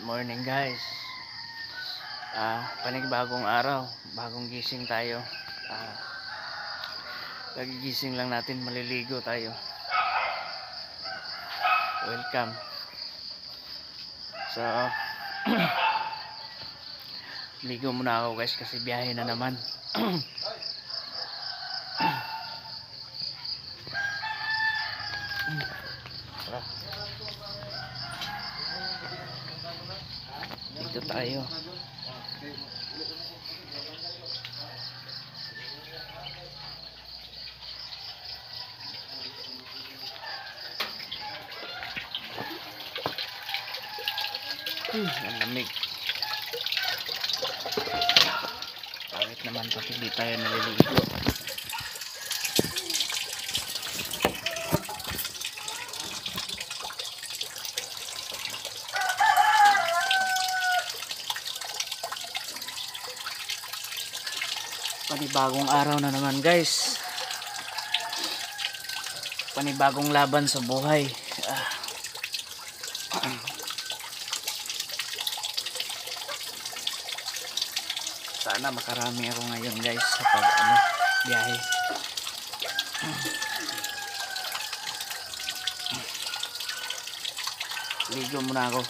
Morning guys. Panibagong araw, bagong gising tayo. Pagigising lang natin, maliligo tayo. Welcome. So ligo muna ako guys kasi biyahe na naman. Dito tayo. Ang lamig. Bakit naman pag hindi tayo naliligo? Panibagong araw na naman guys. Panibagong laban sa buhay. Sana makarami ako ngayon guys sa biyahe. Ligo muna ako.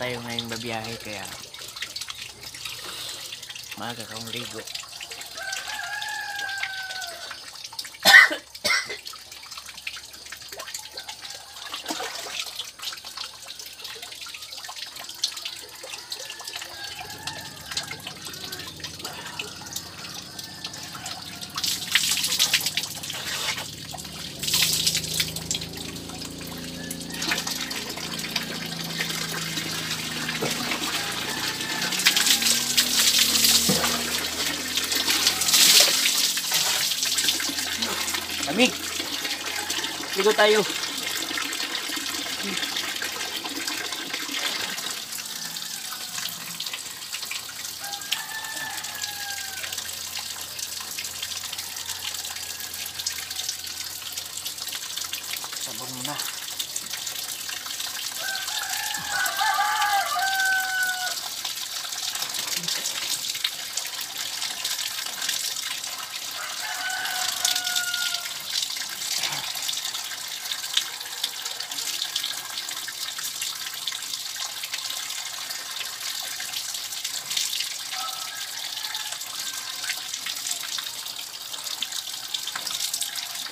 Tayo ngayong babiyahe kaya maaga kang ligo. Lamig. Ligo tayo. Sabon muna.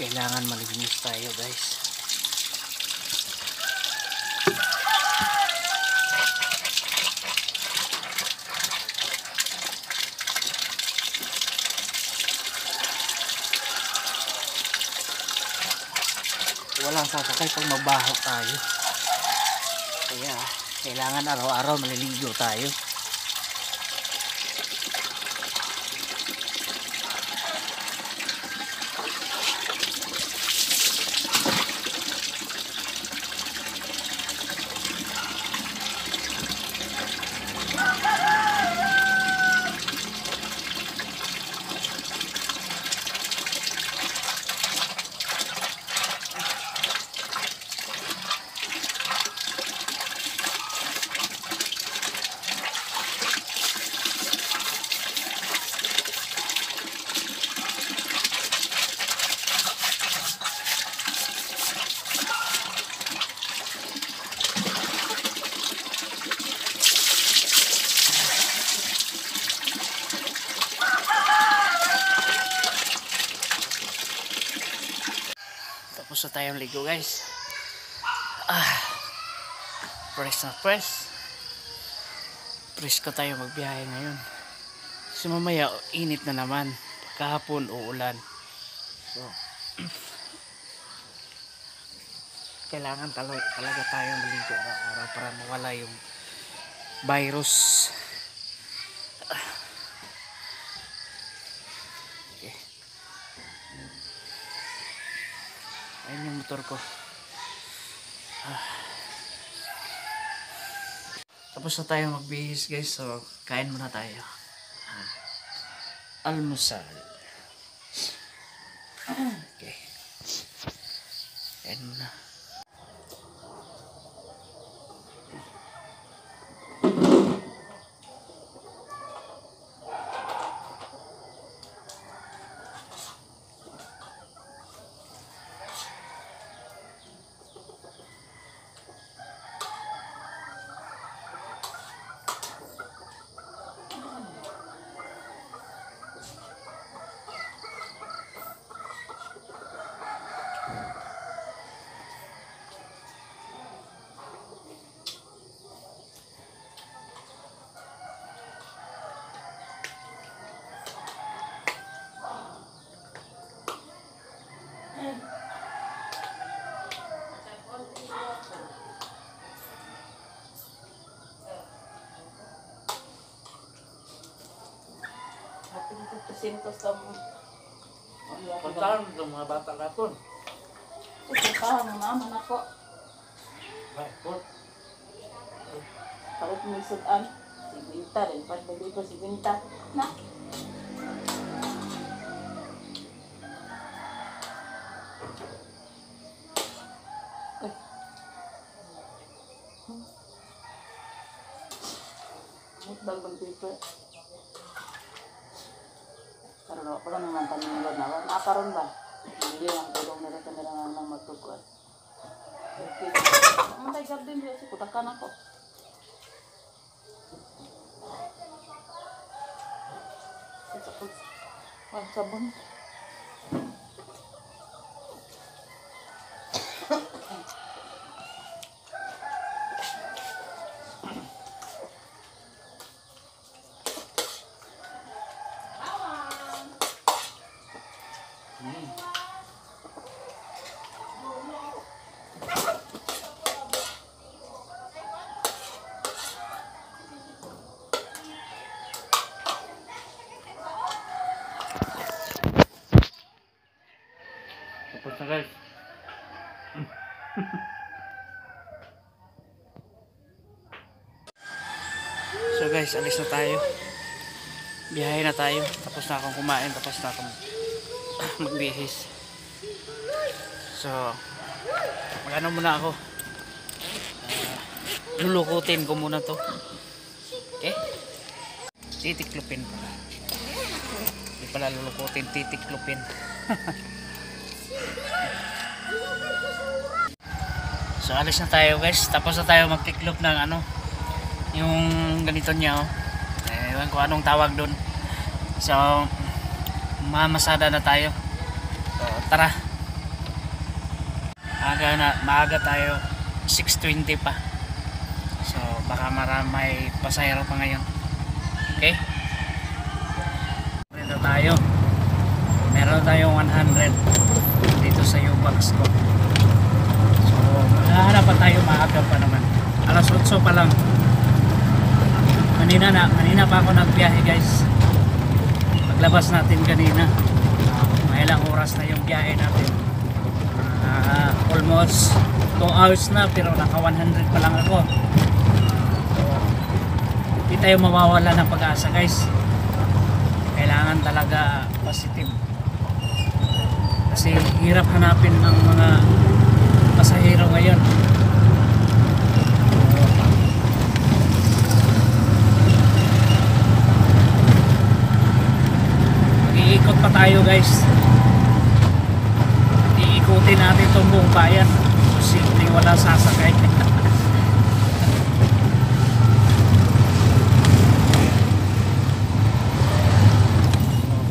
Kailangan malinis tayo guys. Walang sasakay pag magbaho tayo. Kaya kailangan araw-araw maliligo tayo. Tapos na tayong ligo guys. Fresh na fresh. Fresh ko tayo magbiyahe ngayon. Kasi mamaya init na naman. Kahapon uulan. So kailangan talaga tayong maligo araw-araw para mawala yung virus. Okay. Ayun yung motor ko. Tapos na tayo magbihis guys, so kain muna tayo. Almusal. Okay. Kain muna. Sintos na mo. Pagkaroon ng mga bata kapon. Pagkaroon ng naman ako. Kapon. Parang misudan. Si Binta rin. Pagbali ko si Binta. Na. Mutbang mag-paper. Pero ako lang naman paningod na. Nakaroon ba? Hindi ang tulong nila kanila nga lang magtugod. Okay. Ang tayo garden dito. Si putakan ako. Wah, sabon. Tapos na guys. So guys, alis na tayo. Biyahe na tayo. Tapos na akong kumain. Tapos na akong magbihis. So magano muna ako. Lulukutin ko muna to. Okay? Titiklupin pala. Hindi pala lulukutin, titiklupin. So alis na tayo guys. Tapos na tayo magtiklop ng ano, yung ganito niya oh. Ewan ko anong tawag doon. So mamasada na tayo. So tara. Maaga tayo. 6:20 pa. So baka may pasahero pa ngayon. Okay? Dito tayo. Meron tayong 100 dito sa U-Box ko. So hahanap pa tayo, maaga pa naman. Alas 8 pa lang. Kanina pa ako nagbiyahe guys. Paglabas natin kanina, may ilang oras na yung biyahe natin. Almost 2 hours na, pero naka 100 pa lang ako. So hindi tayo mawawala ng pag-asa guys. Kailangan talaga positive. Kasi hirap hanapin ng mga pasahero ngayon. Mag-iikot pa tayo guys. Iikutin natin itong buong bayan. Simple wala sasakay.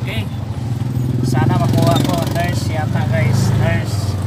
Okay. Sana makuha ko. Nurse yata guys. Nurse.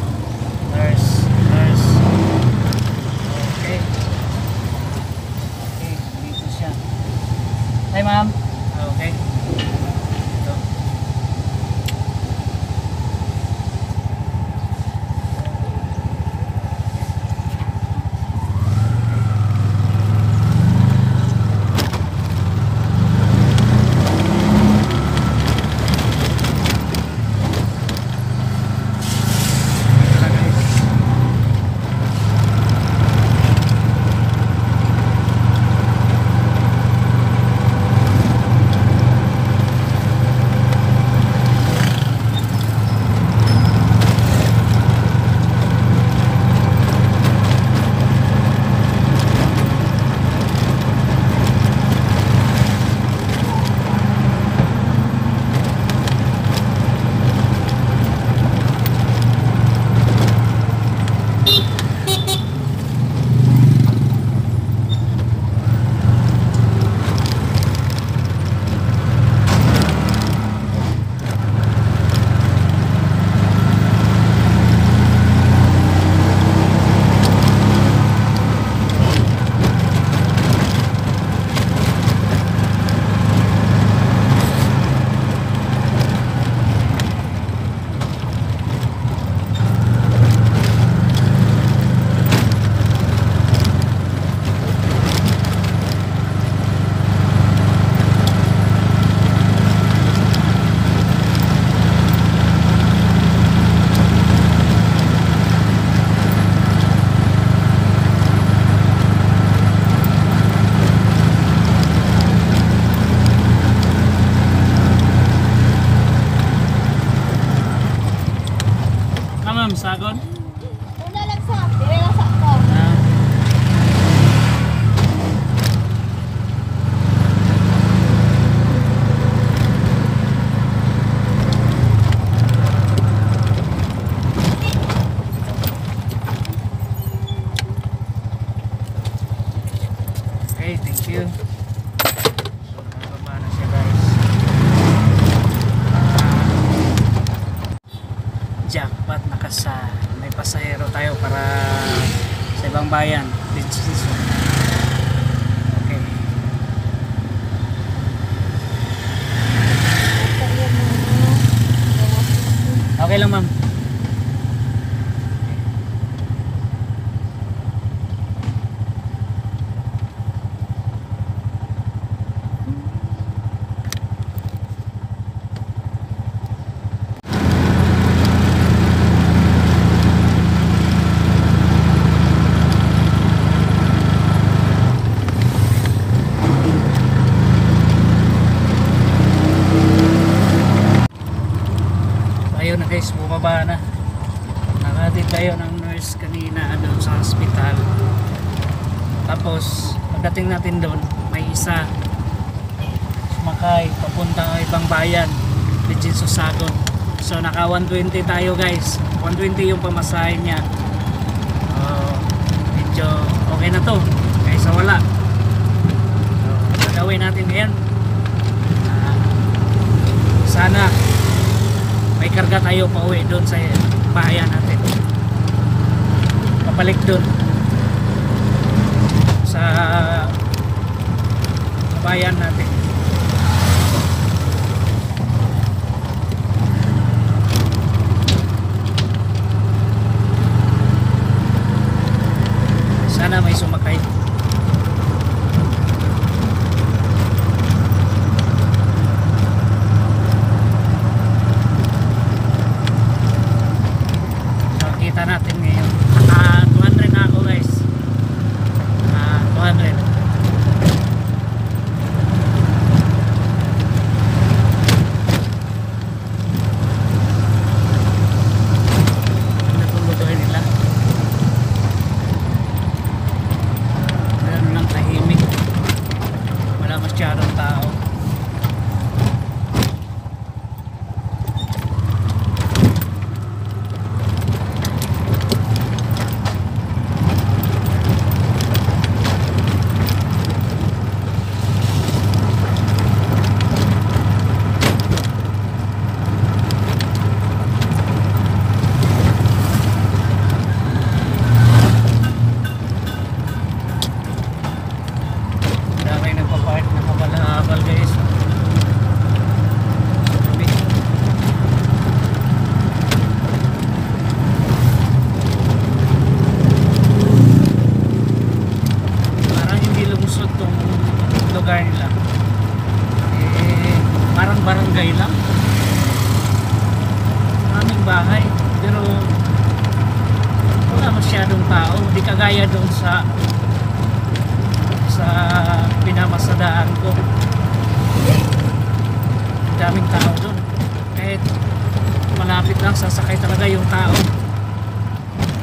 Sorsogon? Una lang sa, dire lang sa ko. Ah. Okay, thank you. So, nakababa na siya guys. Jackpot, may pasahero tayo para sa ibang bayan. Okay. Okay lang ma'am. Ayun na guys, bumaba na. Nakatid tayo ng nurse kanina doon sa hospital. Tapos pagdating natin doon, may isa sumakay papunta ng ibang bayan, Legend Sorsogon. So naka 120 tayo guys. 120 yung pamasahe niya. Medyo okay na to kaysa wala. So gagawin natin ngayon. Sana may karga tayo pa uwi doon sa bayan natin, papalik doon sa bayan natin. Sana may sumakay. Kita natin ngayon 200 na ako guys. 200. Natuludoy nila. Ganun lang tahimik, wala masyadong tao. Lugar nila parang barangay lang, maraming bahay pero wala masyadong tao, di kagaya doon sa pinamasadaan ko. Daming tao doon, kahit malapit lang sasakay talaga yung tao.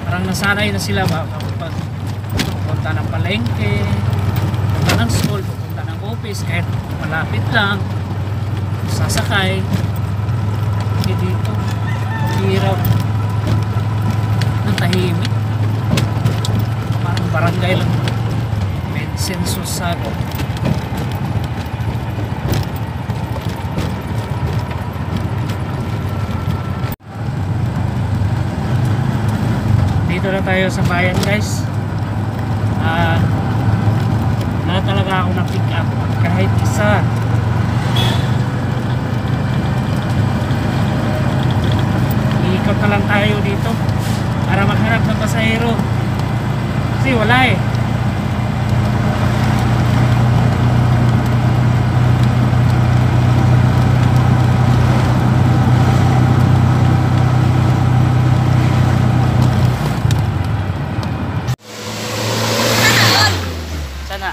Parang nasanay na sila ba kapag pupunta ng palengke, pupunta ng school, pupunta ng office, kahit malapit lang sasakay. Hindi dito hirap ng tahimik, parang barangay lang. Legend Sorsogon. Dito na tayo sa bayan guys. Wala talaga ako na pick up kahit isa. Iikot na lang tayo dito para maghanap ng pasahero kasi wala eh.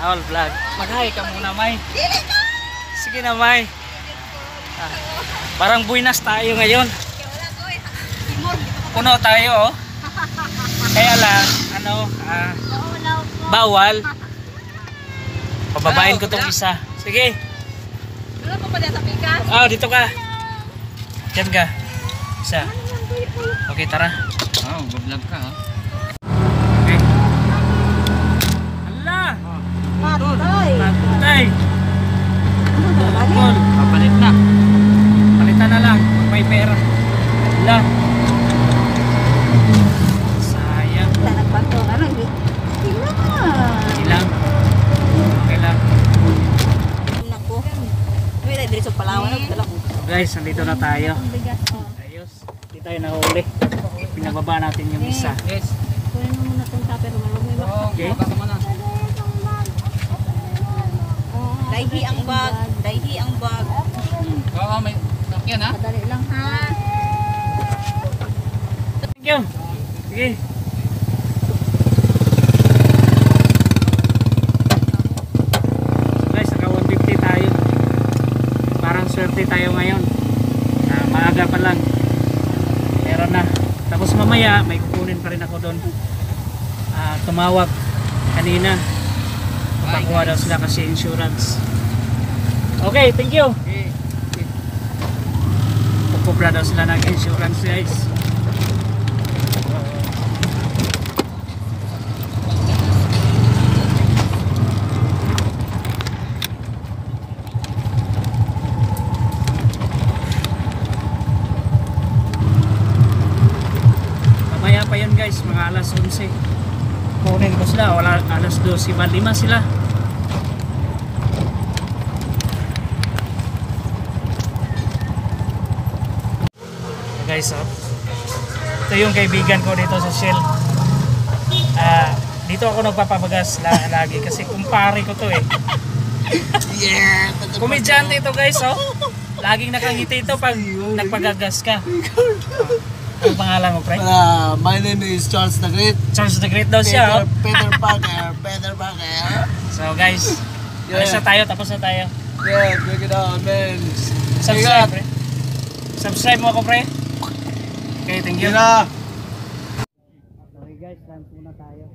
All vlog. Mag-hi ka muna, May. Sige na, May. Parang buinas tayo ngayon. Wala ko eh. Timor, dito ka puno tayo oh. Kaya lang, ano, Naulaw po. bawal. Pababain ko tong isa. Sige. Wala pa pala sa pikas. Oh, dito ka. Diyan ka. Isa. Okay, tara. Oh, bablog ka ha. Okay. Hala! Patay. Patay! Bukol. Papalit na. Palitan na lang. Kung may pera. Hala! Sayang. Wala nagbato. Ano? Sila. Ilang. Okay lang. Naku. May diretso Palawan. Dala ko. Guys, nandito na tayo. Ang bigas ko. Ayos. Hindi tayo nahuli. Pinababa natin yung isa. Yes. Kunin mo muna itong tupper. Huwag may bak. Oh, Okay. baka naman na. Daihi ang bag. Daihi ang bag. Oo, may sakyan ha. Madali lang ha. Thank you. Sige. Guys, naka 150 tayo. Parang swerte tayo ngayon. Maaga pa lang. Meron na. Tapos mamaya, may kukunin pa rin ako doon. Tumawag kanina. Papakuha daw sila kasi insurance. Okay, thank you. Okay. Pupubra daw sila ng insurance guys. Mamaya pa yun guys, mga alas 11. Kunin ko sila, wala alas 12, 5 sila. Guys, oh. Ito yung kaibigan ko dito sa Shell. Dito ako nagpapabagas lagi kasi kumpare ko to eh. Yeah. Komedyante ito guys, oh. Laging nakangiti ito pag nagpagagas ka. Ano pangalan mo, pre? My name is Charles the Great. Charles the Great daw siya, oh. Peter Parker. Peter Parker. So guys, alis na tayo, tapos na tayo. Yeah, break it down, man. Subscribe, pre. Subscribe mo ako, pre. Okay, thank you. Kira. Okay guys, lunch muna tayo.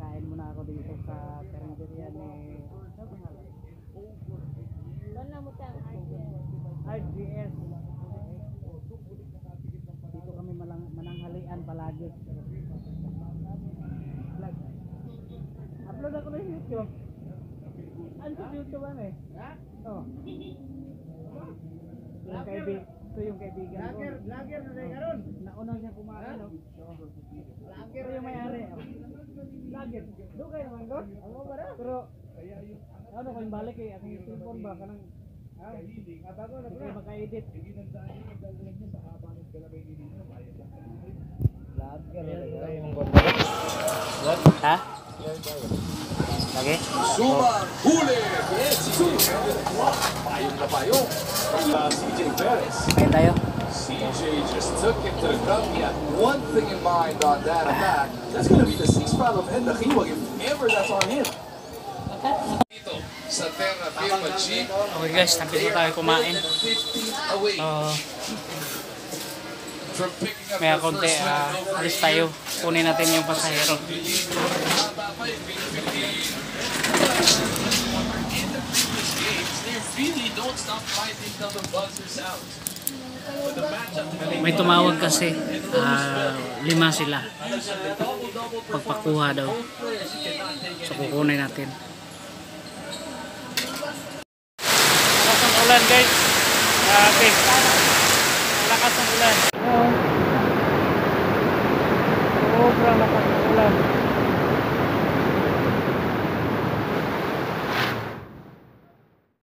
Kain muna ako dito sa Karinderia ni... Doon na mo tayo. RGS. Dito kami mananghalian palagi. Vlog. Upload ako ng YouTube. Ano sa YouTube ano eh? Oh. Ito yung kaibigan ko. Vlogger na rin karon. Nauna niya kumain, no? Vlogger yung may-ari. Vlogger. Doon kayo naman ko? Ano ba na? Pero, ano ko yung balik eh. Ang cellphone ba? Kanang, hindi kayo maka-edit. Ha? Lagi? Suma huli! Payong na payong. CJ Perez. Kain tayo. CJ just took it to the cup. He had one thing in mind on that attack. That's going to be the 6-5 of Hendakiwag if ever that's on him. Dito sa Terra Firma Jeep. Okay guys, nandito tayo kumain. 15 away from picking up May their konti, first win over alis tayo. Kunin natin yung pasahero. May tumawag kasi, 5 sila. Pagpakuha daw. So kukunin natin. Lakas ng ulan guys. Grabe. Lakas ng ulan. Sobrang lakas ng ulan.